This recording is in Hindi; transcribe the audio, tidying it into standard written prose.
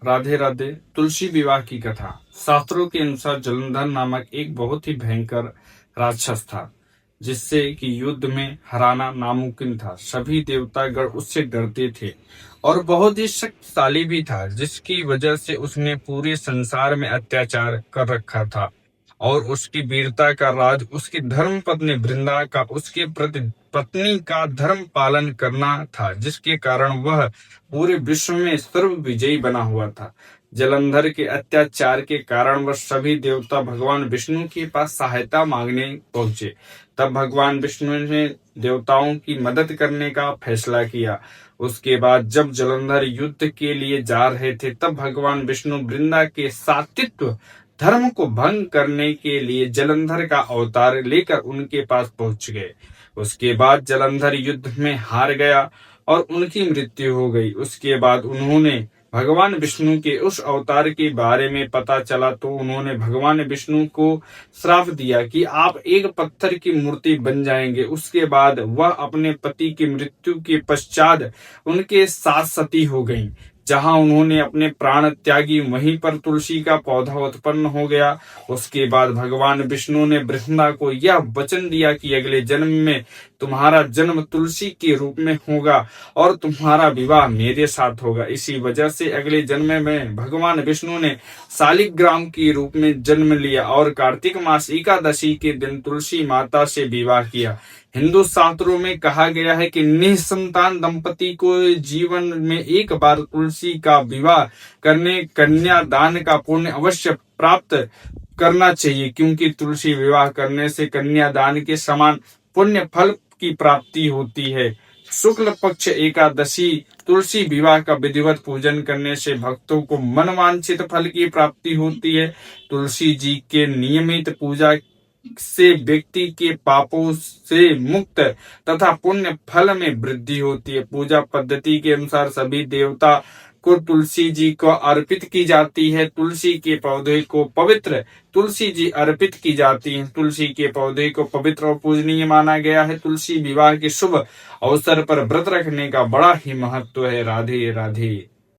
राधे राधे। तुलसी विवाह की कथा। शास्त्रों के अनुसार जलंधर नामक एक बहुत ही भयंकर राक्षस था, जिससे कि युद्ध में हराना नामुमकिन था। सभी देवतागण उससे डरते थे और बहुत ही शक्तिशाली भी था, जिसकी वजह से उसने पूरे संसार में अत्याचार कर रखा था। और उसकी वीरता का राज उसकी धर्म पत्नी वृंदा का उसके प्रति पत्नी का धर्म पालन करना था, जिसके कारण वह पूरे विश्व में सर्व विजयी बना हुआ था। जलंधर के अत्याचार के कारण वह सभी देवता भगवान विष्णु के पास सहायता मांगने पहुंचे। तब भगवान विष्णु ने देवताओं की मदद करने का फैसला किया। उसके बाद जब जलंधर युद्ध के लिए जा रहे थे, तब भगवान विष्णु वृंदा के सातित्व धर्म को भंग करने के लिए जलंधर का अवतार लेकर उनके पास पहुंच गए। उसके बाद जलंधर युद्ध में हार गया और उनकी मृत्यु हो गई। उसके बाद उन्होंने भगवान विष्णु के उस अवतार के बारे में पता चला, तो उन्होंने भगवान विष्णु को श्राप दिया कि आप एक पत्थर की मूर्ति बन जाएंगे। उसके बाद वह अपने पति की मृत्यु के पश्चात उनके साथ सती हो गईं। जहां उन्होंने अपने प्राण त्यागी, वहीं पर तुलसी का पौधा उत्पन्न हो गया। उसके बाद भगवान विष्णु ने वृंदा को यह वचन दिया कि अगले जन्म में तुम्हारा जन्म तुलसी के रूप में होगा और तुम्हारा विवाह मेरे साथ होगा। इसी वजह से अगले जन्म में भगवान विष्णु ने शालिग्राम के रूप में जन्म लिया और कार्तिक मास एकादशी के दिन तुलसी माता से विवाह किया। हिंदू शास्त्रों में कहा गया है कि निसंतान दंपति को जीवन में एक बार तुलसी का विवाह करने कन्या दान का पुण्य अवश्य प्राप्त करना चाहिए, क्योंकि तुलसी विवाह करने से कन्यादान के समान पुण्य फल की प्राप्ति होती है। शुक्ल पक्ष एकादशी तुलसी विवाह का विधिवत पूजन करने से भक्तों को मनवांछित फल की प्राप्ति होती है। तुलसी जी के नियमित पूजा से व्यक्ति के पापों से मुक्त तथा पुण्य फल में वृद्धि होती है। पूजा पद्धति के अनुसार सभी देवता को तुलसी जी को अर्पित की जाती है। तुलसी के पौधे को पवित्र तुलसी जी अर्पित की जाती है। तुलसी के पौधे को पवित्र और पूजनीय माना गया है। तुलसी विवाह के शुभ अवसर पर व्रत रखने का बड़ा ही महत्व है। राधे राधे।